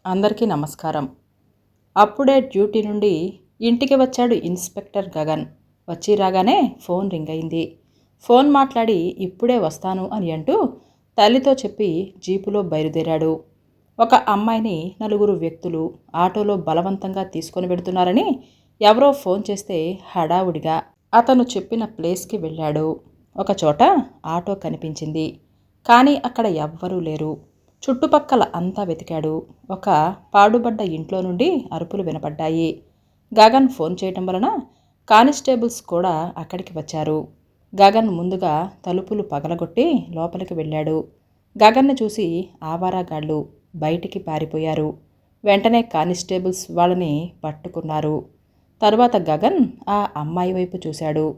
అందరికీ నమస్కారం. అప్పుడే డ్యూటీ నుండి ఇంటికి వచ్చాడు ఇన్స్పెక్టర్ గగన్. వచ్చి రాగానే ఫోన్ రింగ్ అయింది. ఫోన్ మాట్లాడి ఇప్పుడే వస్తాను అని అంటూ తల్లితో చెప్పి జీపులో బయలుదేరాడు. ఒక అమ్మాయిని నలుగురు వ్యక్తులు ఆటోలో బలవంతంగా తీసుకొని వెడుతున్నారని ఎవరో ఫోన్ చేస్తే హడావుడిగా అతను చెప్పిన ప్లేస్కి వెళ్ళాడు. ఒకచోట ఆటో కనిపించింది. కానీ అక్కడ ఎవ్వరూ లేరు. చుట్టుపక్కల అంతా వెతికాడు. ఒక పాడుబడ్డ ఇంట్లో నుండి అరుపులు వినపడ్డాయి. గగన్ ఫోన్ చేయటం వలన కానిస్టేబుల్స్ కూడా అక్కడికి వచ్చారు. గగన్ ముందుగా తలుపులు పగలగొట్టి లోపలికి వెళ్ళాడు. గగన్ని చూసి ఆవారాగాళ్ళు బయటికి పారిపోయారు. వెంటనే కానిస్టేబుల్స్ వాళ్ళని పట్టుకున్నారు. తరువాత గగన్ ఆ అమ్మాయి వైపు చూశాడు.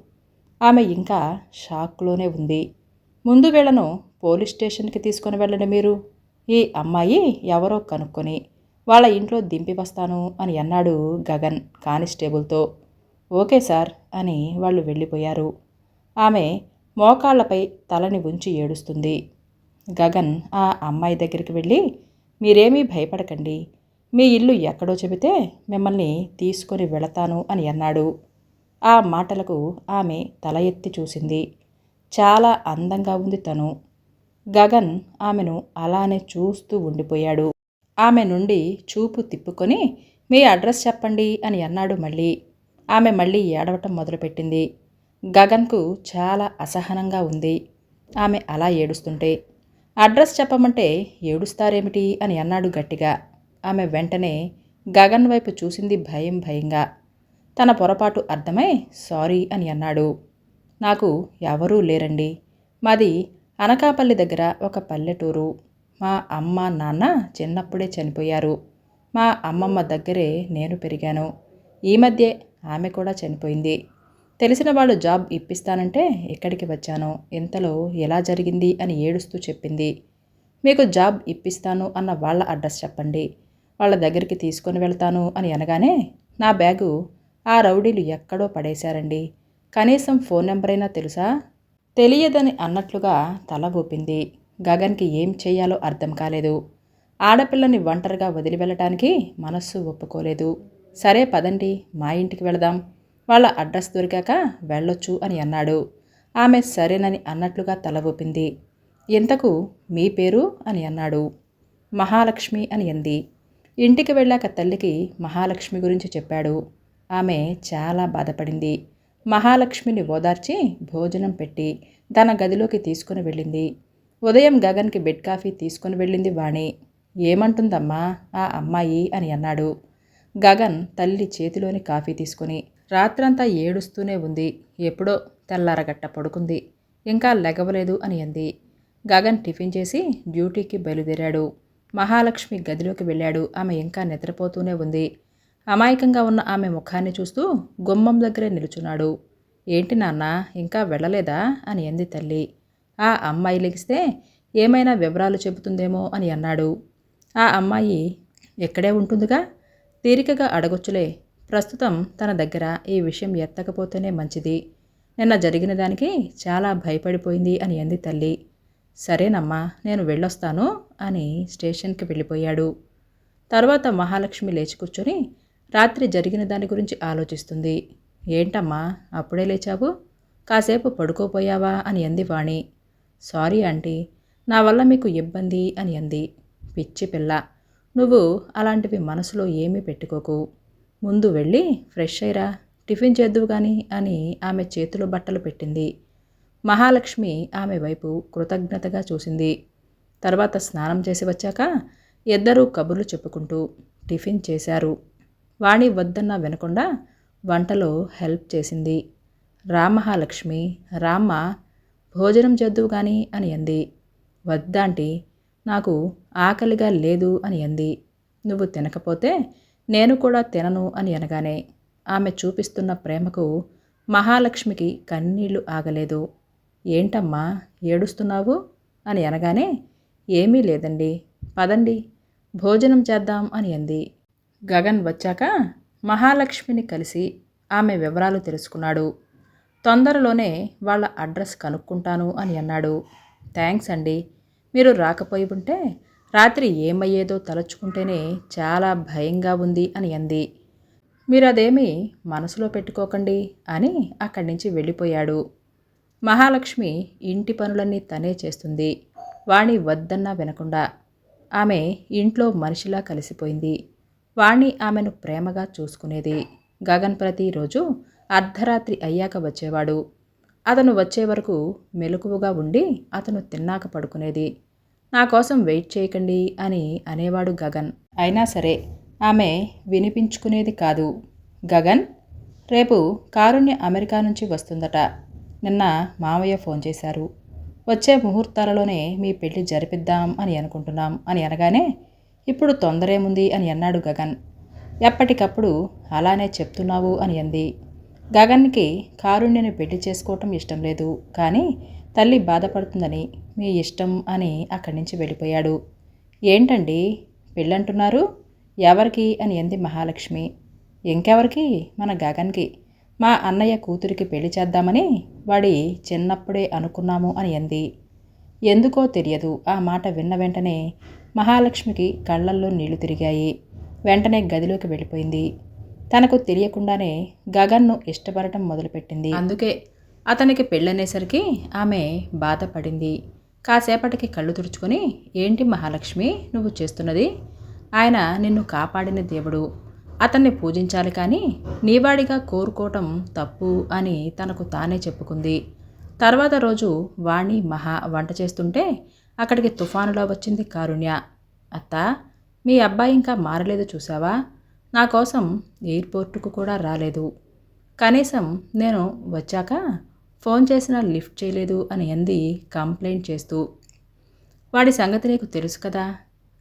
ఆమె ఇంకా షాక్లోనే ఉంది. ముందు వీళ్లను పోలీస్ స్టేషన్కి తీసుకొని వెళ్ళండి మీరు. ఈ అమ్మాయి ఎవరో కనుక్కొని వాళ్ళ ఇంట్లో దింపి వస్తాను అని అన్నాడు గగన్ కానిస్టేబుల్తో. ఓకే సార్ అని వాళ్ళు వెళ్ళిపోయారు. ఆమె మోకాళ్లపై తలని ఉంచి ఏడుస్తుంది. గగన్ ఆ అమ్మాయి దగ్గరికి వెళ్ళి, మీరేమీ భయపడకండి, మీ ఇల్లు ఎక్కడో చెబితే మిమ్మల్ని తీసుకొని వెళతాను అని అన్నాడు. ఆ మాటలకు ఆమె తల ఎత్తి చూసింది. చాలా అందంగా ఉంది తను. గగన్ ఆమెను అలానే చూస్తూ ఉండిపోయాడు. ఆమె నుండి చూపు తిప్పుకొని, మీ అడ్రస్ చెప్పండి అని అన్నాడు మళ్ళీ. ఆమె మళ్ళీ ఏడవటం మొదలుపెట్టింది. గగన్కు చాలా అసహనంగా ఉంది ఆమె అలా ఏడుస్తుంటే. అడ్రస్ చెప్పమంటే ఏడుస్తారేమిటి అని అన్నాడు గట్టిగా. ఆమె వెంటనే గగన్ వైపు చూసింది భయంగా. తన పొరపాటు అర్థమై సారీ అని అన్నాడు. నాకు ఎవరూ లేరండి, మాది అనకాపల్లి దగ్గర ఒక పల్లెటూరు. మా అమ్మ నాన్న చిన్నప్పుడే చనిపోయారు. మా అమ్మమ్మ దగ్గరే నేను పెరిగాను. ఈ మధ్యే ఆమె కూడా చనిపోయింది. తెలిసిన వాళ్ళు జాబ్ ఇప్పిస్తానంటే ఇక్కడికి వచ్చాను. ఇంతలో ఎలా జరిగింది అని ఏడుస్తూ చెప్పింది. మీకు జాబ్ ఇప్పిస్తాను అన్న వాళ్ళ అడ్రస్ చెప్పండి, వాళ్ళ దగ్గరికి తీసుకొని వెళ్తాను అని అనగానే నా బ్యాగు ఆ రౌడీలు ఎక్కడో పడేశారండి. కనీసం ఫోన్ నెంబర్ అయినా తెలుసా? తెలియదని అన్నట్లుగా తల ఊపింది. గగన్కి ఏం చెయ్యాలో అర్థం కాలేదు. ఆడపిల్లని ఒంటరిగా వదిలి వెళ్ళటానికి మనస్సు ఒప్పుకోలేదు. సరే పదండి, మా ఇంటికి వెళదాం, వాళ్ళ అడ్రస్ దొరికాక వెళ్ళొచ్చు అని అన్నాడు. ఆమె సరేనని అన్నట్లుగా తల ఊపింది. ఇంతకు మీ పేరు అని అన్నాడు. మహాలక్ష్మి అని అంది. ఇంటికి వెళ్ళాక తల్లికి మహాలక్ష్మి గురించి చెప్పాడు. ఆమె చాలా బాధపడింది. మహాలక్ష్మిని ఓదార్చి భోజనం పెట్టి తన గదిలోకి తీసుకుని వెళ్ళింది. ఉదయం గగన్కి బెడ్ కాఫీ తీసుకుని వెళ్ళింది వాణి. ఏమంటుందమ్మా ఆ అమ్మాయి అని అన్నాడు. గగన్ తల్లి చేతిలోని కాఫీ తీసుకుని రాత్రంతా ఏడుస్తూనే ఉంది. ఎప్పుడో తెల్లారగట్ట పడుకుంది, ఇంకా లెగవలేదు అని అంది. గగన్ టిఫిన్ చేసి డ్యూటీకి బయలుదేరాడు. మహాలక్ష్మి గదిలోకి వెళ్ళాడు. ఆమె ఇంకా నిద్రపోతూనే ఉంది. అమాయకంగా ఉన్న ఆమె ముఖాన్ని చూస్తూ గుమ్మం దగ్గరే నిలుచున్నాడు. ఏంటి నాన్న, ఇంకా వెళ్ళలేదా అని అంది తల్లి. ఆ అమ్మాయి లెగిస్తే ఏమైనా వివరాలు చెబుతుందేమో అని అన్నాడు. ఆ అమ్మాయి ఎక్కడే ఉంటుందిగా, తీరికగా అడగొచ్చులే. ప్రస్తుతం తన దగ్గర ఈ విషయం ఎత్తకపోతేనే మంచిది. నిన్న జరిగిన దానికి చాలా భయపడిపోయింది అని అంది తల్లి. సరేనమ్మా, నేను వెళ్ళొస్తాను అని స్టేషన్కి వెళ్ళిపోయాడు. తర్వాత మహాలక్ష్మి లేచి కూర్చొని రాత్రి జరిగిన దాని గురించి ఆలోచిస్తుంది. ఏంటమ్మా అప్పుడే లేచావు, కాసేపు పడుకోపోయావా అని అంది వాణి. సారీ ఆంటీ, నా వల్ల మీకు ఇబ్బంది అని అంది. పిచ్చి పిల్ల, నువ్వు అలాంటివి మనసులో ఏమీ పెట్టుకోకు. ముందు వెళ్ళి ఫ్రెష్ అయ్యిరా, టిఫిన్ చేద్దువు గాని అని ఆమె చేతిలో బట్టలు పెట్టింది. మహాలక్ష్మి ఆమె వైపు కృతజ్ఞతగా చూసింది. తర్వాత స్నానం చేసి వచ్చాక ఇద్దరూ కబుర్లు చెప్పుకుంటూ టిఫిన్ చేశారు. వాణి వద్దన్నా వినకుండా వంటలో హెల్ప్ చేసింది. రామహాలక్ష్మి, రామ్మ భోజనం చేద్దువు గాని అని అంది. వద్దాంటీ, నాకు ఆకలిగా లేదు అని అంది. నువ్వు తినకపోతే నేను కూడా తినను అని అనగానే ఆమె చూపిస్తున్న ప్రేమకు మహాలక్ష్మికి కన్నీళ్లు ఆగలేదు. ఏంటమ్మా ఏడుస్తున్నావు అని అనగానే ఏమీ లేదండి, పదండి భోజనం చేద్దాం అని అంది. గగన్ వచ్చాక మహాలక్ష్మిని కలిసి ఆమె వివరాలు తెలుసుకున్నాడు. తొందరలోనే వాళ్ళ అడ్రస్ కనుక్కుంటాను అని అన్నాడు. థ్యాంక్స్ అండి, మీరు రాకపోయి ఉంటే రాత్రి ఏమయ్యేదో తలుచుకుంటేనే చాలా భయంగా ఉంది అని అంది. మీరదేమీ మనసులో పెట్టుకోకండి అని అక్కడి నుంచి వెళ్ళిపోయాడు. మహాలక్ష్మి ఇంటి పనులన్నీ తనే చేస్తుంది. వాణి వద్దన్నా వినకుండా. ఆమె ఇంట్లో మనిషిలా కలిసిపోయింది. వాణి ఆమెను ప్రేమగా చూసుకునేది. గగన్ ప్రతిరోజు అర్ధరాత్రి అయ్యాక వచ్చేవాడు. అతను వచ్చే వరకు మెలకువగా ఉండి అతను తిన్నాక పడుకునేది. నా కోసం వెయిట్ చేయకండి అని అనేవాడు గగన్. అయినా సరే ఆమె వినిపించుకునేది కాదు. గగన్, రేపు కారుణ్య అమెరికా నుంచి వస్తుందట. నిన్న మామయ్య ఫోన్ చేశారు. వచ్చే ముహూర్తాలలోనే మీ పెళ్లి జరిపిద్దాం అని అనుకుంటున్నాం అని అనగానే ఇప్పుడు తొందరేముంది అని అన్నాడు గగన్. ఎప్పటికప్పుడు అలానే చెప్తున్నావు అని అంది. గగన్కి కారుణ్యని పెళ్లి చేసుకోవటం ఇష్టం లేదు, కానీ తల్లి బాధపడుతుందని మీ ఇష్టం అని అక్కడి నుంచి వెళ్ళిపోయాడు. ఏంటండి పెళ్ళంటున్నారు? ఎవరికి అని అంది మహాలక్ష్మి. ఇంకెవరికి, మన గగన్కి. మా అన్నయ్య కూతురికి పెళ్లి చేద్దామని వాడి చిన్నప్పుడే అనుకున్నాము అని అంది. ఎందుకో తెలియదు, ఆ మాట విన్న వెంటనే మహాలక్ష్మికి కళ్ళల్లో నీళ్లు తిరిగాయి. వెంటనే గదిలోకి వెళ్ళిపోయింది. తనకు తెలియకుండానే గగన్ను ఇష్టపడటం మొదలుపెట్టింది. అందుకే అతనికి పెళ్ళనేసరికి ఆమె బాధపడింది. కాసేపటికి కళ్ళు తుడుచుకొని, ఏంటి మహాలక్ష్మి నువ్వు చేస్తున్నది? ఆయన నిన్ను కాపాడిన దేవుడు, అతన్ని పూజించాలి, కానీ నీవాడిగా కోరుకోవటం తప్పు అని తనకు తానే చెప్పుకుంది. తర్వాత రోజు వాణి మహా వంట చేస్తుంటే అక్కడికి తుఫానులో వచ్చింది కారుణ్య. అత్త, మీ అబ్బాయి ఇంకా మారలేదు చూసావా? నా కోసం ఎయిర్పోర్టుకు కూడా రాలేదు. కనీసం నేను వచ్చాక ఫోన్ చేసినా లిఫ్ట్ చేయలేదు అని అంది కంప్లైంట్ చేస్తూ. వాడి సంగతి నీకు తెలుసు కదా,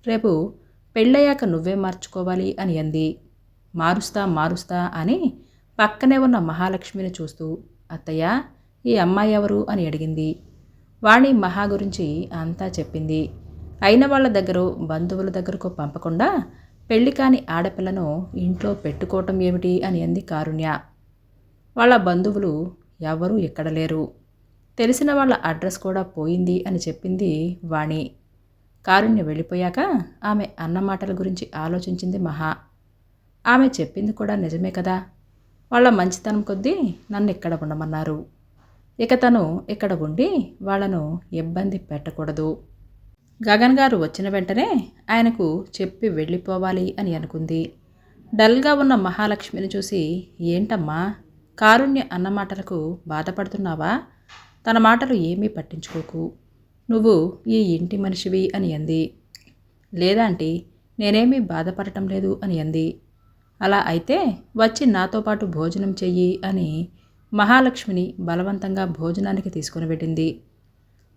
రేపు పెళ్ళయ్యాక నువ్వే మార్చుకోవాలి అని అంది. మారుస్తా అని పక్కనే ఉన్న మహాలక్ష్మిని చూస్తూ, అత్తయ్య, ఈ అమ్మాయి ఎవరు అని అడిగింది. వాణి మహా గురించి అంతా చెప్పింది. అయిన వాళ్ళ దగ్గర బంధువుల దగ్గరకు పంపకుండా పెళ్లి కాని ఆడపిల్లను ఇంట్లో పెట్టుకోవటం ఏమిటి అని అంది కారుణ్య. వాళ్ళ బంధువులు ఎవరూ ఇక్కడ లేరు, తెలిసిన వాళ్ళ అడ్రస్ కూడా పోయింది అని చెప్పింది వాణి. కారుణ్య వెళ్ళిపోయాక ఆమె అన్నమాటల గురించి ఆలోచించింది మహా. ఆమె చెప్పింది కూడా నిజమే కదా. వాళ్ళ మంచితనం కొద్దీ నన్ను ఇక్కడ ఉండమన్నారు. ఇక తను ఇక్కడ ఉండి వాళ్లను ఇబ్బంది పెట్టకూడదు. గగన్ గారు వచ్చిన వెంటనే ఆయనకు చెప్పి వెళ్ళిపోవాలి అని అనుకుంది. డల్గా ఉన్న మహాలక్ష్మిని చూసి, ఏంటమ్మా కారుణ్య అన్నమాటలకు బాధపడుతున్నావా? తన మాటలు ఏమీ పట్టించుకోకు, నువ్వు ఈ ఇంటి మనిషివి అని అంది. లేదాంటీ, నేనేమీ బాధపడటం లేదు అని అంది. అలా అయితే వచ్చి నాతో పాటు భోజనం చెయ్యి అని మహాలక్ష్మిని బలవంతంగా భోజనానికి తీసుకుని వెళ్ళింది.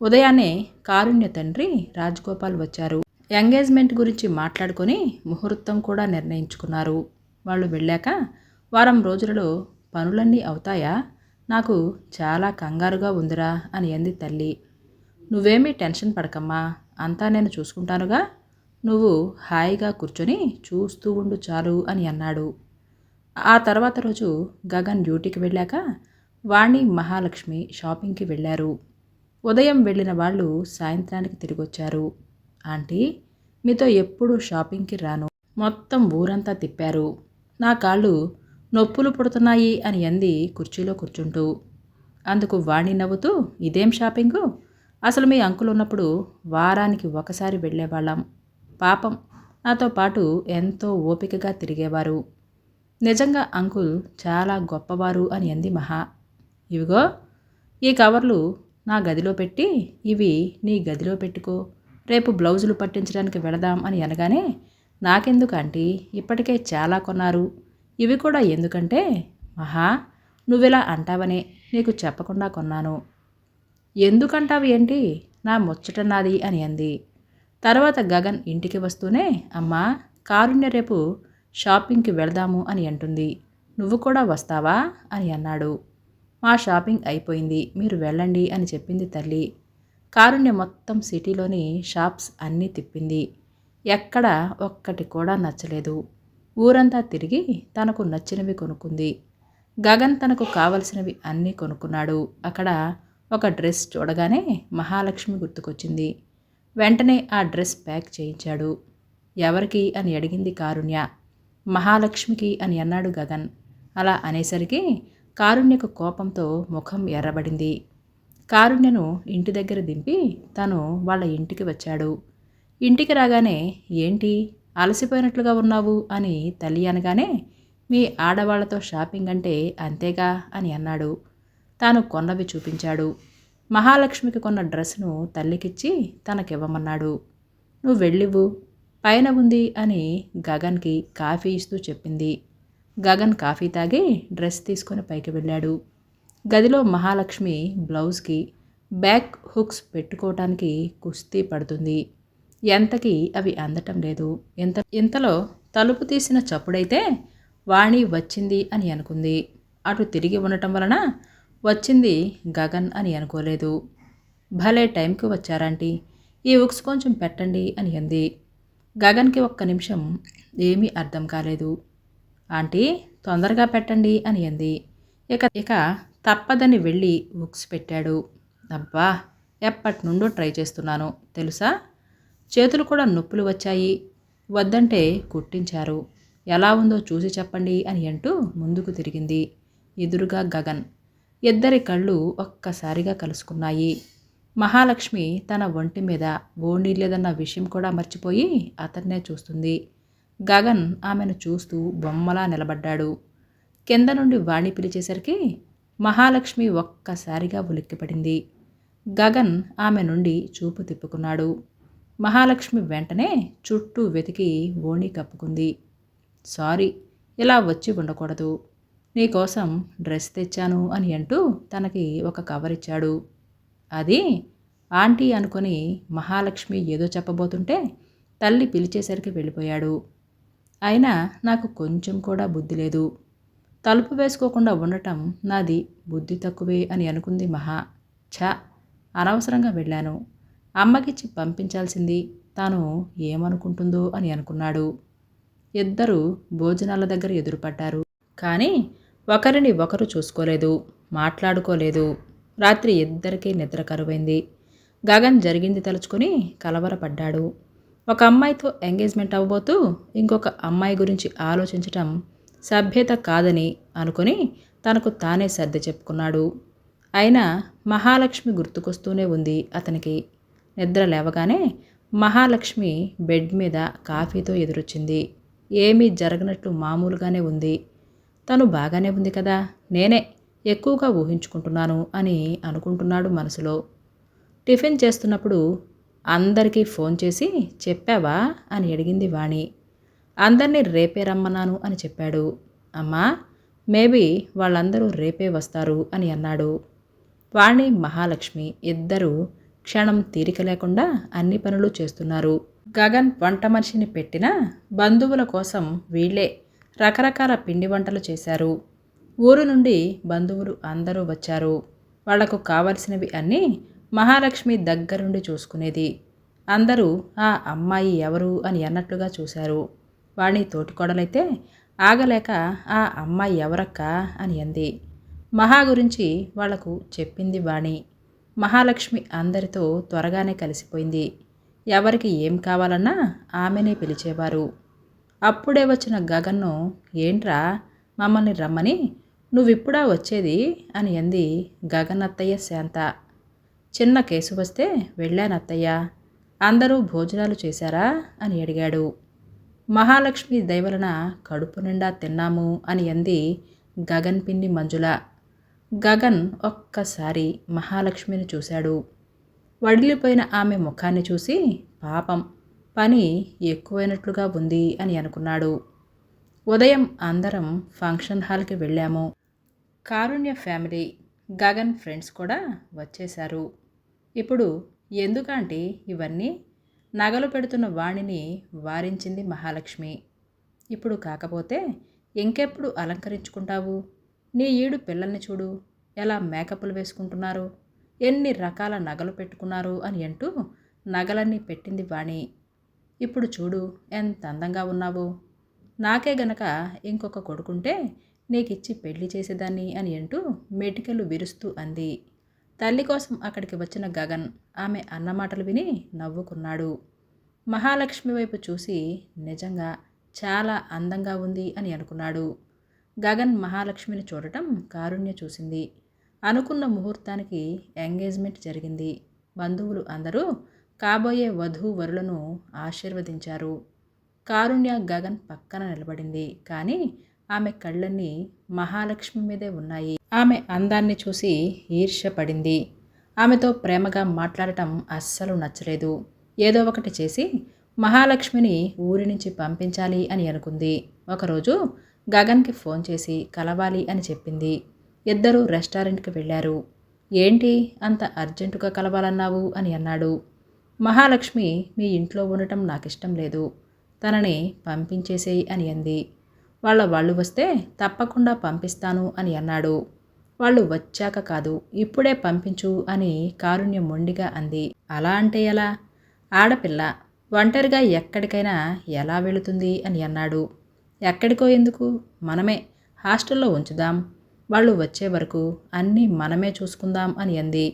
ఉదయాన్నే కారుణ్య తండ్రి రాజగోపాల్ వచ్చారు. ఎంగేజ్మెంట్ గురించి మాట్లాడుకొని ముహూర్తం కూడా నిర్ణయించుకున్నారు. వాళ్ళు వెళ్ళాక వారం రోజులలో పనులన్నీ అవుతాయా? నాకు చాలా కంగారుగా ఉందిరా అని అంది తల్లి. నువ్వేమీ టెన్షన్ పడకమ్మా, అంతా నేను చూసుకుంటానుగా, నువ్వు హాయిగా కూర్చొని చూస్తూ ఉండు చాలు అని అన్నాడు. ఆ తర్వాత రోజు గగన్ డ్యూటీకి వెళ్ళాక వాణి మహాలక్ష్మి షాపింగ్కి వెళ్ళారు. ఉదయం వెళ్ళిన వాళ్ళు సాయంత్రానికి తిరిగొచ్చారు. ఆంటీ, మీతో ఎప్పుడూ షాపింగ్కి రాను, మొత్తం ఊరంతా తిప్పారు, నా కాళ్ళు నొప్పులు పుడుతున్నాయి అని అంది కుర్చీలో కూర్చుంటూ. అందుకు వాణి నవ్వుతూ, ఇదేం షాపింగు, అసలు మీ అంకుల్ ఉన్నప్పుడు వారానికి ఒకసారి వెళ్ళేవాళ్ళం. పాపం నాతో పాటు ఎంతో ఓపికగా తిరిగేవారు. నిజంగా అంకుల్ చాలా గొప్పవారు అని అంది మహా. ఇవిగో ఈ కవర్లు నా గదిలో పెట్టి ఇవి నీ గదిలో పెట్టుకో, రేపు బ్లౌజులు పట్టించడానికి వెళదాం అని అనగానే, నాకెందుకు ఆంటీ, ఇప్పటికే చాలా కొన్నారు, ఇవి కూడా ఎందుకంటే, మహా నువ్విలా అంటావనే నీకు చెప్పకుండా కొన్నాను. ఎందుకంటావు ఏంటి, నా ముచ్చట నాది అని అంది. తర్వాత గగన్ ఇంటికి వస్తూనే, అమ్మా కారుణ్య రేపు షాపింగ్కి వెళదాము అని అంటుంది, నువ్వు కూడా వస్తావా అని అన్నాడు. మా షాపింగ్ అయిపోయింది, మీరు వెళ్ళండి అని చెప్పింది తల్లి. కారుణ్య మొత్తం సిటీలోని షాప్స్ అన్నీ తిప్పింది. ఎక్కడ ఒక్కటి కూడా నచ్చలేదు. ఊరంతా తిరిగి తనకు నచ్చినవి కొనుక్కుంది. గగన్ తనకు కావలసినవి అన్నీ కొనుక్కున్నాడు. అక్కడ ఒక డ్రెస్ చూడగానే మహాలక్ష్మి గుర్తుకొచ్చింది. వెంటనే ఆ డ్రెస్ ప్యాక్ చేయించాడు. ఎవరికి అని అడిగింది కారుణ్య. మహాలక్ష్మికి అని అన్నాడు గగన్. అలా అనేసరికి కారుణ్యకు కోపంతో ముఖం ఎర్రబడింది. కారుణ్యను ఇంటి దగ్గర దింపి తను వాళ్ళ ఇంటికి వచ్చాడు. ఇంటికి రాగానే ఏంటి అలసిపోయినట్లుగా ఉన్నావు అని తల్లి అనగానే మీ ఆడవాళ్లతో షాపింగ్ అంటే అంతేగా అని అన్నాడు. తాను కొన్నవి చూపించాడు. మహాలక్ష్మికి కొన్న డ్రెస్ను తల్లికిచ్చి తనకివ్వమన్నాడు. నువ్వు వెళ్ళివ్వు పైన ఉంది అని గగన్కి కాఫీ ఇస్తూ చెప్పింది. గగన్ కాఫీ తాగి డ్రెస్ తీసుకొని పైకి వెళ్ళాడు. గదిలో మహాలక్ష్మి బ్లౌజ్కి బ్యాక్ హుక్స్ పెట్టుకోవటానికి కుస్తీ పడుతుంది. ఎంతకీ అవి అందటం లేదు. ఇంతలో తలుపు తీసిన చప్పుడైతే వాణి వచ్చింది అని అనుకుంది. అటు తిరిగి ఉండటం వలన వచ్చింది గగన్ అని అనుకోలేదు. భలే టైంకి వచ్చారంటీ, ఈ హుక్స్ కొంచెం పెట్టండి అని అంది. గగన్కి ఒక్క నిమిషం ఏమీ అర్థం కాలేదు. ఆంటీ తొందరగా పెట్టండి అని అంది. ఇక తప్పదని వెళ్ళి హుక్స్ పెట్టాడు. అబ్బా ఎప్పటి నుండో ట్రై చేస్తున్నాను తెలుసా, చేతులు కూడా నొప్పులు వచ్చాయి, వద్దంటే కుట్టించారు, ఎలా ఉందో చూసి చెప్పండి అని అంటూ ముందుకు తిరిగింది. ఎదురుగా గగన్. ఇద్దరి కళ్ళు ఒక్కసారిగా కలుసుకున్నాయి. మహాలక్ష్మి తన ఒంటి మీద ఓణీ లేదన్న విషయం కూడా మర్చిపోయి అతన్నే చూస్తుంది. గగన్ ఆమెను చూస్తూ బొమ్మలా నిలబడ్డాడు. కింద నుండి వాణి పిలిచేసరికి మహాలక్ష్మి ఒక్కసారిగా ఉలిక్కిపడింది. గగన్ ఆమె నుండి చూపు తిప్పుకున్నాడు. మహాలక్ష్మి వెంటనే చుట్టూ వెతికి ఓణి కప్పుకుంది. సారీ, ఇలా వచ్చి ఉండకూడదు, నీకోసం డ్రెస్ తెచ్చాను అని అంటూ తనకి ఒక కవర్ ఇచ్చాడు. అది ఆంటీ అనుకొని మహాలక్ష్మి ఏదో చెప్పబోతుంటే తల్లి పిలిచేసరికి వెళ్ళిపోయాడు. అయినా నాకు కొంచెం కూడా బుద్ధి లేదు, తలుపు వేసుకోకుండా ఉండటం నాది బుద్ధి తక్కువే అని అనుకుంది మహా. అనవసరంగా వెళ్ళాను, అమ్మకిచ్చి పంపించాల్సింది, తాను ఏమనుకుంటుందో అని అనుకున్నాడు. ఇద్దరూ భోజనాల దగ్గర ఎదురుపడ్డారు. కానీ ఒకరిని ఒకరు చూసుకోలేదు, మాట్లాడుకోలేదు. రాత్రి ఇద్దరికీ నిద్ర కరువైంది. గగన్ జరిగింది తలుచుకొని కలవరపడ్డాడు. ఒక అమ్మాయితో ఎంగేజ్మెంట్ అవ్వబోతూ ఇంకొక అమ్మాయి గురించి ఆలోచించటం సభ్యత కాదని అనుకుని తనకు తానే సర్ది చెప్పుకున్నాడు. అయినా మహాలక్ష్మి గుర్తుకొస్తూనే ఉంది అతనికి. నిద్ర లేవగానే మహాలక్ష్మి బెడ్ మీద కాఫీతో ఎదురొచ్చింది. ఏమీ జరగనట్లు మామూలుగానే ఉంది. తను బాగానే ఉంది కదా, నేనే ఎక్కువగా ఊహించుకుంటున్నాను అని అనుకుంటున్నాడు మనసులో. టిఫిన్ చేస్తున్నప్పుడు అందరికీ ఫోన్ చేసి చెప్పావా అని అడిగింది వాణి. అందరినీ రేపే రమ్మన్నాను అని చెప్పాడు. అమ్మా మేబీ వాళ్ళందరూ రేపే వస్తారు అని అన్నాడు. వాణి మహాలక్ష్మి ఇద్దరూ క్షణం తీరిక లేకుండా అన్ని పనులు చేస్తున్నారు. గగన్ వంట మనిషిని పెట్టిన బంధువుల కోసం వీళ్ళే రకరకాల పిండి వంటలు చేశారు. ఊరు నుండి బంధువులు అందరూ వచ్చారు. వాళ్లకు కావలసినవి అన్నీ మహాలక్ష్మి దగ్గరుండి చూసుకునేది. అందరూ ఆ అమ్మాయి ఎవరు అని అన్నట్లుగా చూశారు. వాణి తోటికోడలైతే ఆగలేక ఆ అమ్మాయి ఎవరక్క అని అంది. మహా గురించి వాళ్లకు చెప్పింది వాణి. మహాలక్ష్మి అందరితో త్వరగానే కలిసిపోయింది. ఎవరికి ఏం కావాలన్నా ఆమెనే పిలిచేవారు. అప్పుడే వచ్చిన గగన్ను ఏంట్రా మమ్మల్ని రమ్మని నువ్విప్పుడా వచ్చేది అని అంది గగన్ అత్తయ్య శాంత. చిన్న కేసు వస్తే వెళ్ళానత్తయ్య, అందరూ భోజనాలు చేశారా అని అడిగాడు. మహాలక్ష్మి దయవలన కడుపు నిండా తిన్నాము అని అంది గగన్ పిన్ని మంజుల. గగన్ ఒక్కసారి మహాలక్ష్మిని చూశాడు. వడిలిపోయిన ఆమె ముఖాన్ని చూసి పాపం పని ఎక్కువైనట్లుగా ఉంది అని అనుకున్నాడు. ఉదయం అందరం ఫంక్షన్ హాల్కి వెళ్ళాము. కారుణ్య ఫ్యామిలీ, గగన్ ఫ్రెండ్స్ కూడా వచ్చేశారు. ఇప్పుడు ఎందుకంటే ఇవన్నీ నగలు పెడుతున్న వాణిని వారించింది మహాలక్ష్మి. ఇప్పుడు కాకపోతే ఇంకెప్పుడు అలంకరించుకుంటావు? నీ ఈడు పిల్లల్ని చూడు, ఎలా మేకప్లు వేసుకుంటున్నారు, ఎన్ని రకాల నగలు పెట్టుకున్నారు అని అంటూ నగలన్నీ పెట్టింది వాణి. ఇప్పుడు చూడు ఎంత అందంగా ఉన్నావో, నాకే గనక ఇంకొక కొడుకుంటే నీకిచ్చి పెళ్లి చేసేదాన్ని అని అంటూ మెటికలు విరుస్తూ అంది. తల్లి కోసం అక్కడికి వచ్చిన గగన్ ఆమె అన్నమాటలు విని నవ్వుకున్నాడు. మహాలక్ష్మి వైపు చూసి నిజంగా చాలా అందంగా ఉంది అని అనుకున్నాడు. గగన్ మహాలక్ష్మిని చూడటం కారుణ్య చూసింది. అనుకున్న ముహూర్తానికి ఎంగేజ్మెంట్ జరిగింది. బంధువులు అందరూ కాబోయే వధూవరులను ఆశీర్వదించారు. కారుణ్య గగన్ పక్కన నిలబడింది. కానీ ఆమె కళ్ళన్నీ మహాలక్ష్మి మీదే ఉన్నాయి. ఆమె అందాన్ని చూసి ఈర్ష్యపడింది. ఆమెతో ప్రేమగా మాట్లాడటం అస్సలు నచ్చలేదు. ఏదో ఒకటి చేసి మహాలక్ష్మిని ఊరి నుంచి పంపించాలి అని అనుకుంది. ఒకరోజు గగన్కి ఫోన్ చేసి కలవాలి అని చెప్పింది. ఇద్దరూ రెస్టారెంట్కి వెళ్ళారు. ఏంటి అంత అర్జెంటుగా కలవాలన్నావు అని అన్నాడు. మహాలక్ష్మి మీ ఇంట్లో ఉండటం నాకిష్టం లేదు, తనని పంపించేసేయి అని అంది. వాళ్ళు వస్తే తప్పకుండా పంపిస్తాను అని అన్నాడు. వాళ్ళు వచ్చాక కాదు, ఇప్పుడే పంపించు అని కారుణ్యం మొండిగా అంది. అలా అంటే ఎలా? ఆడపిల్ల ఒంటరిగా ఎక్కడికైనా ఎలా వెళుతుంది అని అన్నాడు. ఎక్కడికో ఎందుకు, మనమే హాస్టల్లో ఉంచుదాం, వాళ్ళు వచ్చే వరకు అన్నీ మనమే చూసుకుందాం అని అంది.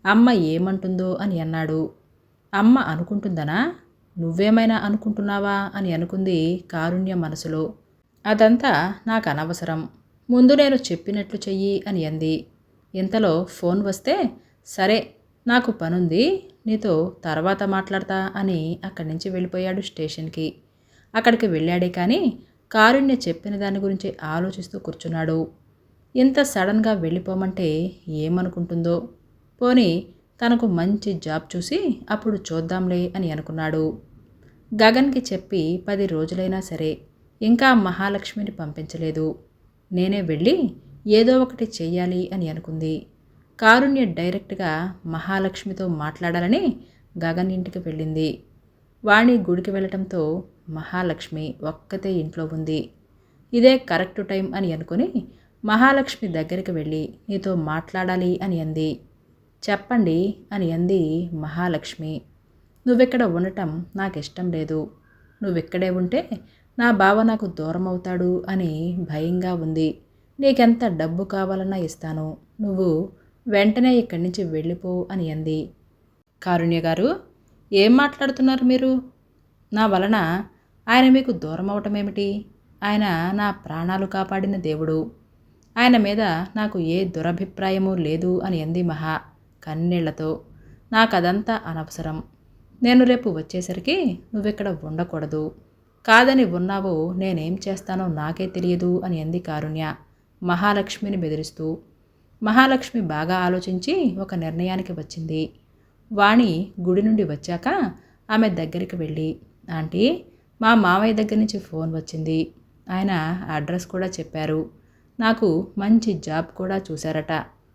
అమ్మ ఏమంటుందో అని అన్నాడు. అమ్మ అనుకుంటుందనా? నువ్వేమైనా అనుకుంటున్నావా అని అనుకుంది కారుణ్య మనసులో. అదంతా నాకు అనవసరం, ముందు నేను చెప్పినట్లు చెయ్యి అని అంది. ఇంతలో ఫోన్ వస్తే సరే నాకు పనుంది, నీతో తర్వాత మాట్లాడతా అని అక్కడి నుంచి వెళ్ళిపోయాడు స్టేషన్కి. అక్కడికి వెళ్ళాడే కానీ కారుణ్య చెప్పిన దాని గురించి ఆలోచిస్తూ కూర్చున్నాడు. ఇంత సడన్గా వెళ్ళిపోమంటే ఏమనుకుంటుందో, పోనీ తనకు మంచి జాబ్ చూసి అప్పుడు చూద్దాంలే అని అనుకున్నాడు. గగన్కి చెప్పి 10 రోజులైనా సరే ఇంకా మహాలక్ష్మిని పంపించలేదు. నేనే వెళ్ళి ఏదో ఒకటి చెయ్యాలి అని అనుకుంది. కారుణ్య డైరెక్ట్గా మహాలక్ష్మితో మాట్లాడాలని గగన్ ఇంటికి వెళ్ళింది. వాణి గుడికి వెళ్ళటంతో మహాలక్ష్మి ఒక్కతే ఇంట్లో ఉంది. ఇదే కరెక్ట్ టైం అని అనుకుని మహాలక్ష్మి దగ్గరికి వెళ్ళి నీతో మాట్లాడాలి అని అంది. చెప్పండి అని అంది మహాలక్ష్మి. నువ్విక్కడ ఉండటం నాకు ఇష్టం లేదు, నువ్విక్కడే ఉంటే నా బావ నాకు దూరం అవుతాడు అని భయంగా ఉంది. నీకెంత డబ్బు కావాలన్నా ఇస్తాను, నువ్వు వెంటనే ఇక్కడి నుంచి వెళ్ళిపో అని అంది. కారుణ్య గారు, ఏం మాట్లాడుతున్నారు మీరు? నా వలన ఆయన మీకు దూరం అవటమేమిటి? ఆయన నా ప్రాణాలు కాపాడిన దేవుడు, ఆయన మీద నాకు ఏ దురభిప్రాయమూ లేదు అని అంది మహా కన్నీళ్లతో. నాకదంతా అనవసరం, నేను రేపు వచ్చేసరికి నువ్విక్కడ ఉండకూడదు, కాదని ఉన్నావో నేనేం చేస్తానో నాకే తెలియదు అని అంది కారుణ్య మహాలక్ష్మిని బెదిరిస్తూ. మహాలక్ష్మి బాగా ఆలోచించి ఒక నిర్ణయానికి వచ్చింది. వాణి గుడి నుండి వచ్చాక ఆమె దగ్గరికి వెళ్ళి, ఆంటీ, మా మామయ్య దగ్గర నుంచి ఫోన్ వచ్చింది, ఆయన అడ్రస్ కూడా చెప్పారు, నాకు మంచి జాబ్ కూడా చూశారట,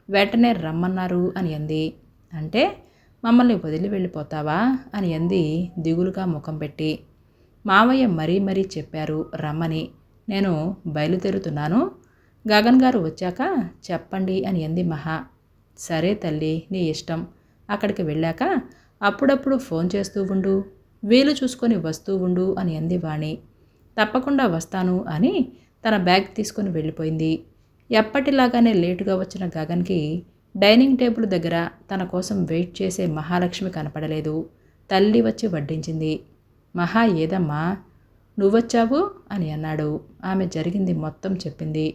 వెంటనే రమ్మన్నారు అని అంది. అంటే మమ్మల్ని వదిలి వెళ్ళిపోతావా అని అంది దిగులుగా ముఖం పెట్టి. మామయ్య మరీ చెప్పారు రమ్మని, నేను బయలుదేరుతున్నాను, గగన్ గారు వచ్చాక చెప్పండి అని అంది మహా. సరే తల్లి, నీ ఇష్టం, అక్కడికి వెళ్ళాక అప్పుడప్పుడు ఫోన్ చేస్తూ ఉండు, వీలు చూసుకొని వస్తూ ఉండు అని అంది వాణి. తప్పకుండా వస్తాను అని తన బ్యాగ్ తీసుకొని వెళ్ళిపోయింది. ఎప్పటిలాగానే లేటుగా వచ్చిన గగన్కి డైనింగ్ టేబుల్ దగ్గర తన కోసం వెయిట్ చేసే మహాలక్ష్మి కనపడలేదు. తల్లి వచ్చి వడ్డించింది. మహా, ఏదమ్మా నువ్వొచ్చావు అని అన్నాడు. ఆమె జరిగింది మొత్తం చెప్పింది.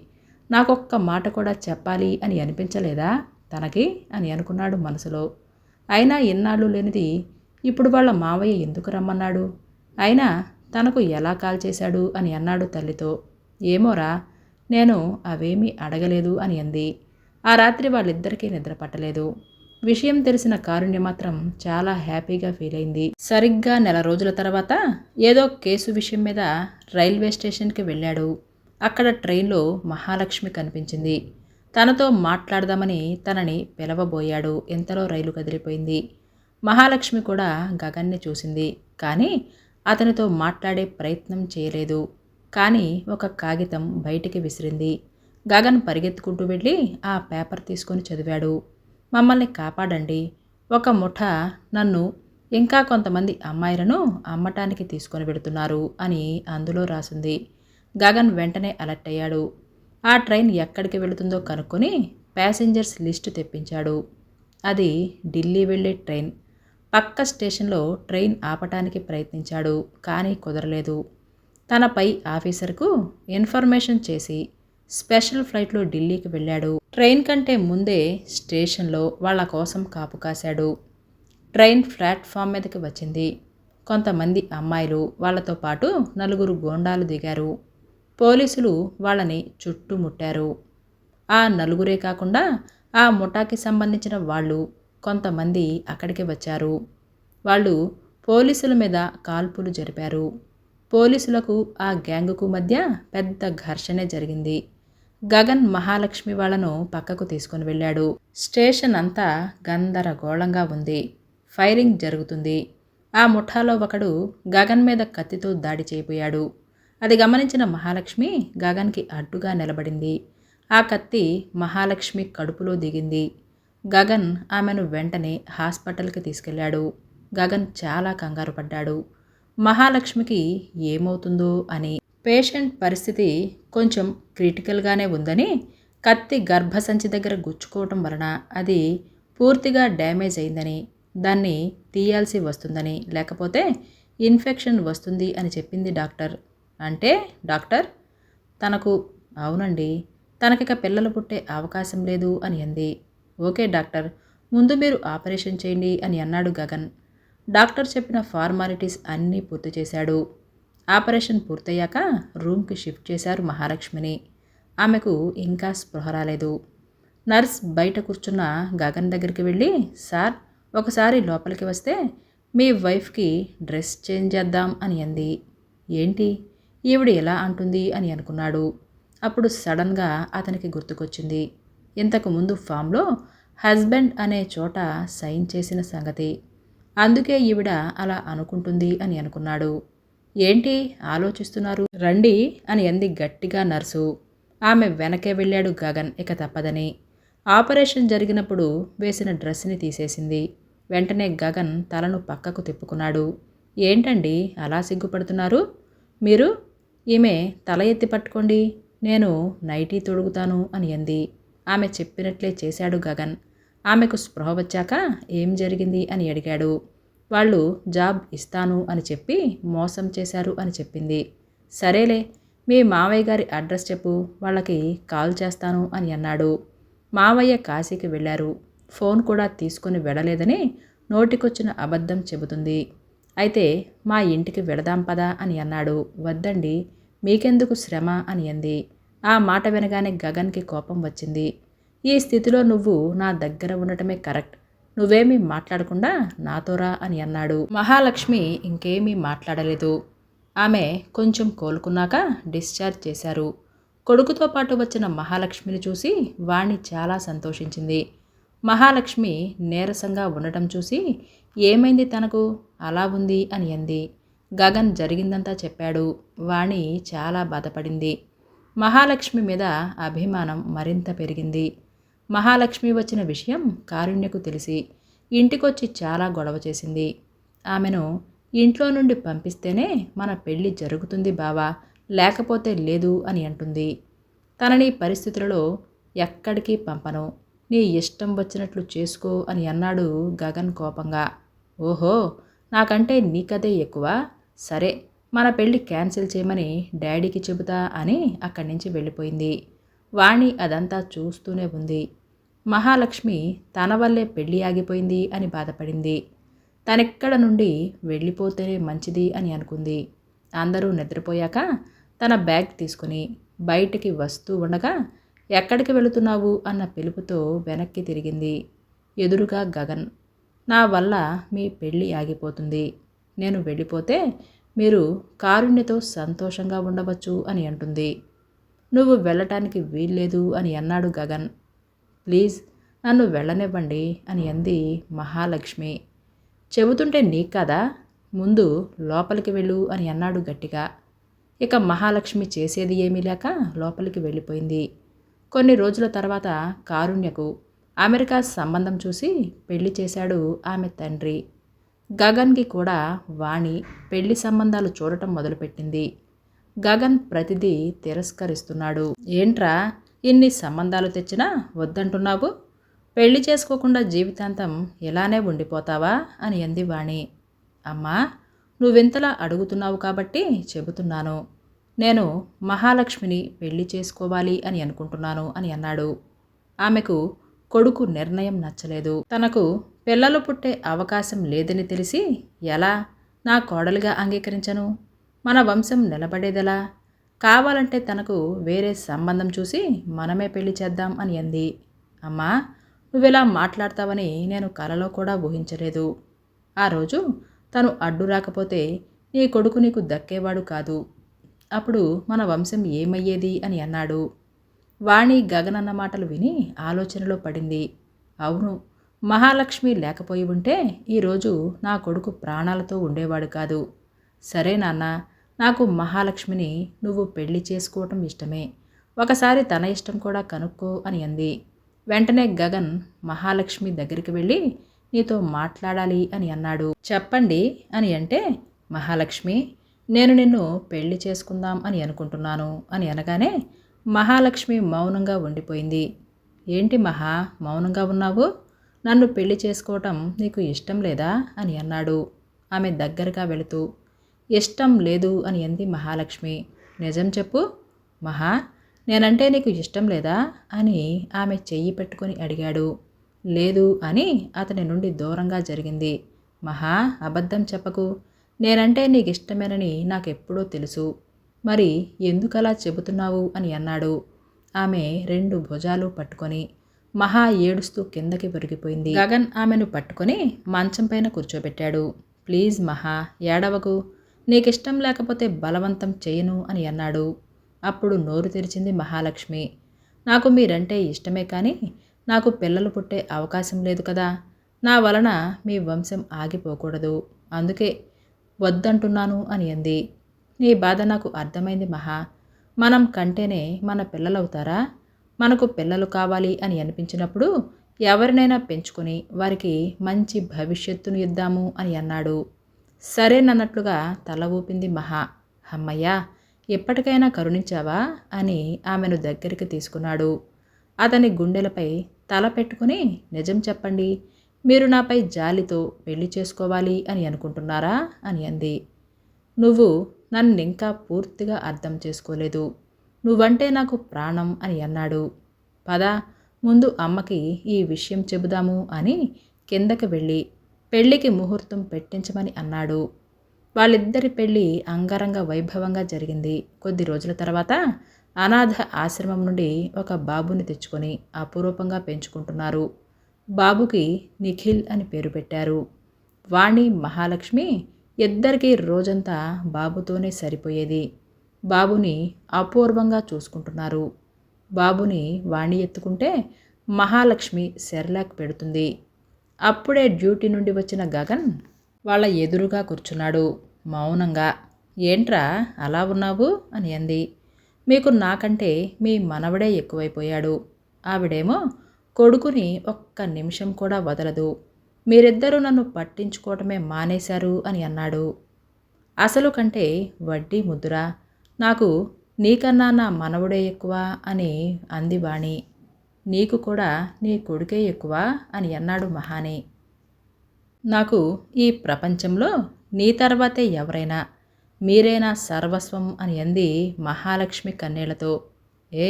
నాకొక్క మాట కూడా చెప్పాలి అని అనిపించలేదా తనకి అని అనుకున్నాడు మనసులో. అయినా ఇన్నాళ్ళు లేనిది ఇప్పుడు వాళ్ళ మావయ్య ఎందుకు రమ్మన్నాడు, అయినా తనకు ఎలా కాల్ చేశాడు అని అన్నాడు తల్లితో. ఏమోరా, నేను అవేమీ అడగలేదు అని అంది. ఆ రాత్రి వాళ్ళిద్దరికీ నిద్ర పట్టలేదు. విషయం తెలిసిన కారుణ్య మాత్రం చాలా హ్యాపీగా ఫీల్ అయింది. సరిగ్గా నెల రోజుల తర్వాత ఏదో కేసు విషయం మీద రైల్వే స్టేషన్కి వెళ్ళాడు. అక్కడ ట్రైన్లో మహాలక్ష్మి కనిపించింది. తనతో మాట్లాడదామని తనని పిలవబోయాడు. ఇంతలో రైలు కదిలిపోయింది. మహాలక్ష్మి కూడా గగన్ని చూసింది, కానీ అతనితో మాట్లాడే ప్రయత్నం చేయలేదు. కానీ ఒక కాగితం బయటికి విసిరింది. గగన్ పరిగెత్తుకుంటూ వెళ్ళి ఆ పేపర్ తీసుకొని చదివాడు. మమ్మల్ని కాపాడండి, ఒక ముఠ నన్ను ఇంకా కొంతమంది అమ్మాయిలను అమ్మటానికి తీసుకొని వెడుతున్నారు అని అందులో రాసింది. గగన్ వెంటనే అలర్ట్ అయ్యాడు. ఆ ట్రైన్ ఎక్కడికి వెళుతుందో కనుక్కొని ప్యాసింజర్స్ లిస్టు తెప్పించాడు. అది ఢిల్లీ వెళ్ళే ట్రైన్. పక్క స్టేషన్లో ట్రైన్ ఆపటానికి ప్రయత్నించాడు, కానీ కుదరలేదు. తన పై ఆఫీసర్కు ఇన్ఫర్మేషన్ చేసి స్పెషల్ ఫ్లైట్లో ఢిల్లీకి వెళ్ళాడు. ట్రైన్ కంటే ముందే స్టేషన్లో వాళ్ళ కోసం కాపు కాశాడు. ట్రైన్ ప్లాట్ఫామ్ మీదకి వచ్చింది. కొంతమంది అమ్మాయిలు, వాళ్లతో పాటు 4 గూండాలు దిగారు. పోలీసులు వాళ్ళని చుట్టుముట్టారు. ఆ నలుగురే కాకుండా ఆ ముఠాకి సంబంధించిన వాళ్ళు కొంతమంది అక్కడికి వచ్చారు. వాళ్ళు పోలీసుల మీద కాల్పులు జరిపారు. పోలీసులకు ఆ గ్యాంగుకు మధ్య పెద్ద ఘర్షణే జరిగింది. గగన్ మహాలక్ష్మి వాళ్లను పక్కకు తీసుకుని వెళ్ళాడు. స్టేషన్ అంతా గందరగోళంగా ఉంది. ఫైరింగ్ జరుగుతుంది. ఆ ముఠాలో ఒకడు గగన్ మీద కత్తితో దాడి చేయబోయాడు. అది గమనించిన మహాలక్ష్మి గగన్కి అడ్డుగా నిలబడింది. ఆ కత్తి మహాలక్ష్మి కడుపులో దిగింది. గగన్ ఆమెను వెంటనే హాస్పిటల్కి తీసుకెళ్లాడు. గగన్ చాలా కంగారు పడ్డాడు. మహాలక్ష్మికి ఏమవుతుందో అని. పేషెంట్ పరిస్థితి కొంచెం క్రిటికల్గానే ఉందని, కత్తి గర్భసంచి దగ్గర గుచ్చుకోవటం వలన అది పూర్తిగా డ్యామేజ్ అయిందని, దాన్ని తీయాల్సి వస్తుందని, లేకపోతే ఇన్ఫెక్షన్ వస్తుంది అని చెప్పింది డాక్టర్. అంటే డాక్టర్ తనకు అవునండి, తనకిక పిల్లలు పుట్టే అవకాశం లేదు అని అంది. ఓకే డాక్టర్, ముందు మీరు ఆపరేషన్ చేయండి అని అన్నాడు గగన్. డాక్టర్ చెప్పిన ఫార్మాలిటీస్ అన్నీ పూర్తి చేశాడు. ఆపరేషన్ పూర్తయ్యాక రూమ్కి షిఫ్ట్ చేశారు మహాలక్ష్మిని. ఆమెకు ఇంకా స్పృహ రాలేదు. నర్స్ బయట కూర్చున్న గగన్ దగ్గరికి వెళ్ళి, సార్ ఒకసారి లోపలికి వస్తే మీ వైఫ్కి డ్రెస్ చేంజ్ చేద్దాం అని అంది. ఏంటి ఈవిడ ఎలా అంటుంది అని అనుకున్నాడు. అప్పుడు సడన్గా అతనికి గుర్తుకొచ్చింది, ఇంతకుముందు ఫామ్లో హస్బెండ్ అనే చోట సైన్ చేసిన సంగతి. అందుకే ఈవిడ అలా అనుకుంటుంది అని అనుకున్నాడు. ఏంటి ఆలోచిస్తున్నారు, రండి అని అంది గట్టిగా నర్సు. ఆమె వెనకే వెళ్ళాడు గగన్. ఇక తప్పదని ఆపరేషన్ జరిగినప్పుడు వేసిన డ్రెస్ని తీసేసింది. వెంటనే గగన్ తలను పక్కకు తిప్పుకున్నాడు. ఏంటండి అలా సిగ్గుపడుతున్నారు మీరు? ఈమె తల ఎత్తి పట్టుకోండి, నేను నైటీ తొడుగుతాను అని అంది. ఆమె చెప్పినట్లే చేశాడు గగన్. ఆమెకు స్పృహ వచ్చాక ఏం జరిగింది అని అడిగాడు. వాళ్ళు జాబ్ ఇస్తాను అని చెప్పి మోసం చేశారు అని చెప్పింది. సరేలే, మీ మావయ్య గారి అడ్రస్ చెప్పు, వాళ్ళకి కాల్ చేస్తాను అని అన్నాడు. మావయ్య కాశీకి వెళ్ళారు. ఫోన్ కూడా తీసుకొని వెళ్ళలేదని నోటికొచ్చిన అబద్ధం చెబుతుంది. అయితే మా ఇంటికి వెళదాం పదా అని అన్నాడు. వద్దండి, మీకెందుకు శ్రమ అని అంది. ఆ మాట వినగానే గగన్కి కోపం వచ్చింది. ఈ స్థితిలో నువ్వు నా దగ్గర ఉండటమే కరెక్ట్, నువ్వేమీ మాట్లాడకుండా నాతోరా అని అన్నాడు. మహాలక్ష్మి ఇంకేమీ మాట్లాడలేదు. ఆమె కొంచెం కోలుకున్నాక డిశ్చార్జ్ చేశారు. కొడుకుతో పాటు వచ్చిన మహాలక్ష్మిని చూసి వాణి చాలా సంతోషించింది. మహాలక్ష్మి నీరసంగా ఉండటం చూసి ఏమైంది తనకు అలా ఉంది అని అంది. గగన్ జరిగిందంతా చెప్పాడు. వాణి చాలా బాధపడింది. మహాలక్ష్మి మీద అభిమానం మరింత పెరిగింది. మహాలక్ష్మి వచ్చిన విషయం కారుణ్యకు తెలిసి ఇంటికొచ్చి చాలా గొడవ చేసింది. ఆమెను ఇంట్లో నుండి పంపిస్తేనే మన పెళ్లి జరుగుతుంది బావా, లేకపోతే లేదు అని అంటుంది. తనని పరిస్థితులలో ఎక్కడికి పంపను, నీ ఇష్టం వచ్చినట్లు చేసుకో అని అన్నాడు గగన్ కోపంగా. ఓహో, నాకంటే నీకదే ఎక్కువ, సరే మన పెళ్ళి క్యాన్సిల్ చేయమని డాడీకి చెబుతా అని అక్కడి నుంచి వెళ్ళిపోయింది. వాణి అదంతా చూస్తూనే ఉంది. మహాలక్ష్మి తన వల్లే పెళ్ళి ఆగిపోయింది అని బాధపడింది. తనెక్కడ నుండి వెళ్ళిపోతేనే మంచిది అని అనుకుంది. అందరూ నిద్రపోయాక తన బ్యాగ్ తీసుకుని బయటికి వస్తూ ఉండగా ఎక్కడికి వెళుతున్నావు అన్న పిలుపుతో వెనక్కి తిరిగింది. ఎదురుగా గగన్. నా వల్ల మీ పెళ్ళి ఆగిపోతుంది, నేను వెళ్ళిపోతే మీరు కారుణ్యతో సంతోషంగా ఉండవచ్చు అని అంటుంది. నువ్వు వెళ్ళటానికి వీల్లేదు అని అన్నాడు గగన్. ప్లీజ్ నన్ను వెళ్ళనివ్వండి అని అంది మహాలక్ష్మి. చెబుతుంటే నీకు కదా, ముందు లోపలికి వెళ్ళు అని అన్నాడు గట్టిగా. ఇక మహాలక్ష్మి చేసేది ఏమీ లేక లోపలికి వెళ్ళిపోయింది. కొన్ని రోజుల తర్వాత కారుణ్యకు అమెరికా సంబంధం చూసి పెళ్లి చేశాడు ఆమె తండ్రి. గగన్కి కూడా వాణి పెళ్లి సంబంధాలు చూడటం మొదలుపెట్టింది. గగన్ ప్రతిదీ తిరస్కరిస్తున్నాడు. ఏంట్రా ఇన్ని సంబంధాలు తెచ్చినా వద్దంటున్నావు? పెళ్లి చేసుకోకుండా జీవితాంతం ఇలానే ఉండిపోతావా అని అంది వాణి. అమ్మా, నువ్వింతలా అడుగుతున్నావు కాబట్టి చెబుతున్నాను. నేను మహాలక్ష్మిని పెళ్లి చేసుకోవాలి అని అనుకుంటున్నాను అని అన్నాడు. ఆమెకు కొడుకు నిర్ణయం నచ్చలేదు. తనకు పిల్లలు పుట్టే అవకాశం లేదని తెలిసి ఎలా నా కోడలిగా అంగీకరించను? మన వంశం నిలబడేదెలా? కావాలంటే తనకు వేరే సంబంధం చూసి మనమే పెళ్లి చేద్దాం అని అంది. అమ్మా, నువ్వెలా మాట్లాడతావని నేను కలలో కూడా ఊహించలేదు. ఆ రోజు తను అడ్డు రాకపోతే నీ కొడుకు నీకు దక్కేవాడు కాదు. అప్పుడు మన వంశం ఏమయ్యేది అని అన్నాడు. వాణి గగనన్న మాటలు విని ఆలోచనలో పడింది. అవును, మహాలక్ష్మి లేకపోయి ఉంటే ఈరోజు నా కొడుకు ప్రాణాలతో ఉండేవాడు కాదు. సరే నాన్న, నాకు మహాలక్ష్మిని నువ్వు పెళ్లి చేసుకోవటం ఇష్టమే. ఒకసారి తన ఇష్టం కూడా కనుక్కో అని అంది. వెంటనే గగన్ మహాలక్ష్మి దగ్గరికి వెళ్ళి నీతో మాట్లాడాలి అని అన్నాడు. చెప్పండి అని అంటే, మహాలక్ష్మి, నేను నిన్ను పెళ్లి చేసుకుందాం అని అనుకుంటున్నాను అని అనగానే మహాలక్ష్మి మౌనంగా ఉండిపోయింది. ఏంటి మహా, మౌనంగా ఉన్నావు? నన్ను పెళ్లి చేసుకోవటం నీకు ఇష్టం లేదా అని అన్నాడు ఆమె దగ్గరగా వెళుతూ. ఇష్టం లేదు అని అంది మహాలక్ష్మి. నిజం చెప్పు మహా, నేనంటే నీకు ఇష్టం లేదా అని ఆమె చెయ్యి పెట్టుకొని అడిగాడు. లేదు అని అతని నుండి దూరంగా జరిగింది. మహా, అబద్ధం చెప్పకు. నేనంటే నీకు ఇష్టమేనని నాకెప్పుడో తెలుసు. మరి ఎందుకలా చెబుతున్నావు అని అన్నాడు. ఆమె 2 భుజాలు పట్టుకొని మహా ఏడుస్తూ కిందకి ఒరిగిపోయింది. గగన్ ఆమెను పట్టుకొని మంచం పైన కూర్చోబెట్టాడు. ప్లీజ్ మహా, ఏడవకు. నీకిష్టం లేకపోతే బలవంతం చేయను అని అన్నాడు. అప్పుడు నోరు తెరిచింది మహాలక్ష్మి. నాకు మీరంటే ఇష్టమే కానీ నాకు పిల్లలు పుట్టే అవకాశం లేదు కదా. నా వలన మీ వంశం ఆగిపోకూడదు. అందుకే వద్దంటున్నాను అని అంది. నీ బాధ నాకు అర్థమైంది మహా. మనం కంటేనే మన పిల్లలవుతారా? మనకు పిల్లలు కావాలి అని అనిపించినప్పుడు ఎవరినైనా పెంచుకొని వారికి మంచి భవిష్యత్తును ఇద్దాము అని అన్నాడు. సరేనన్నట్లుగా తల ఊపింది మహా. అమ్మయ్యా, ఎప్పటికైనా కరుణించావా అని ఆమెను దగ్గరికి తీసుకున్నాడు. అతని గుండెలపై తల పెట్టుకుని నిజం చెప్పండి, మీరు నాపై జాలితో పెళ్లి చేసుకోవాలి అని అనుకుంటున్నారా అని అంది. నువ్వు నన్నింకా పూర్తిగా అర్థం చేసుకోలేదు. నువ్వంటే నాకు ప్రాణం అని అన్నాడు. పద, ముందు అమ్మకి ఈ విషయం చెబుదాము అని కిందకి వెళ్ళి పెళ్లికి ముహూర్తం పెట్టించమని అన్నాడు. వాళ్ళిద్దరి పెళ్లి అంగరంగ వైభవంగా జరిగింది. కొద్ది రోజుల తర్వాత అనాథ ఆశ్రమం నుండి ఒక బాబుని తెచ్చుకొని అపురూపంగా పెంచుకుంటున్నారు. బాబుకి నిఖిల్ అని పేరు పెట్టారు. వాణి, మహాలక్ష్మి ఇద్దరికీ రోజంతా బాబుతోనే సరిపోయేది. బాబుని అపూర్వంగా చూసుకుంటున్నారు. బాబుని వాణి ఎత్తుకుంటే మహాలక్ష్మి సెర్లాక్ పెడుతుంది. అప్పుడే డ్యూటీ నుండి వచ్చిన గగన్ వాళ్ళ ఎదురుగా కూర్చున్నాడు మౌనంగా. ఏంట్రా అలా ఉన్నావు అని అంది. మీకు నాకంటే మీ మనవడే ఎక్కువైపోయాడు. ఆవిడేమో కొడుకుని ఒక్క నిమిషం కూడా వదలదు. మీరిద్దరూ నన్ను పట్టించుకోవటమే మానేశారు అని అన్నాడు. అసలు కంటే వడ్డీ ముద్దురా, నాకు నీకన్నా నా మనవుడే ఎక్కువ అని అంది వాణి. నీకు కూడా నీ కొడుకే ఎక్కువ అని అన్నాడు మహాని. నాకు ఈ ప్రపంచంలో నీ తర్వాతే ఎవరైనా, మీరేనా సర్వస్వం అని అంది మహాలక్ష్మి కన్నీళ్లతో. ఏ,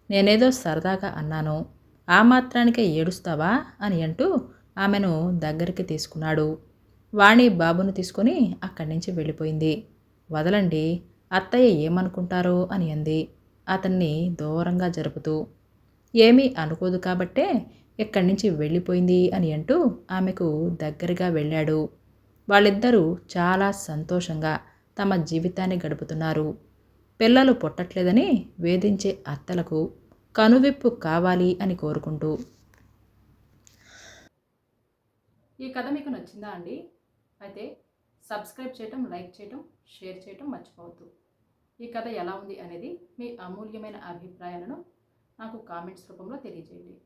నేనేదో సరదాగా అన్నాను, ఆ మాత్రానికే ఏడుస్తావా అని అంటూ ఆమెను దగ్గరికి తీసుకున్నాడు. వాణి బాబును తీసుకొని అక్కడి నుంచి వెళ్ళిపోయింది. వదలండి, అత్తయ్య ఏమనుకుంటారో అని అంది అతన్ని దూరంగా జరుపుతూ. ఏమీ అనుకోదు కాబట్టే ఇక్కడి నుంచి వెళ్ళిపోయింది అని అంటూ ఆమెకు దగ్గరగా వెళ్ళాడు. వాళ్ళిద్దరూ చాలా సంతోషంగా తమ జీవితాన్ని గడుపుతున్నారు. పిల్లలు పుట్టట్లేదని వేధించే అత్తలకు కనువిప్పు కావాలి అని కోరుకుంటూ. ఈ కథ మీకు నచ్చిందా అండి? అయితే సబ్స్క్రైబ్ చేయటం, లైక్ చేయటం, షేర్ చేయటం మర్చిపోవద్దు. ఈ కథ ఎలా ఉంది అనేది మీ అమూల్యమైన అభిప్రాయాలను నాకు కామెంట్స్ రూపంలో తెలియజేయండి.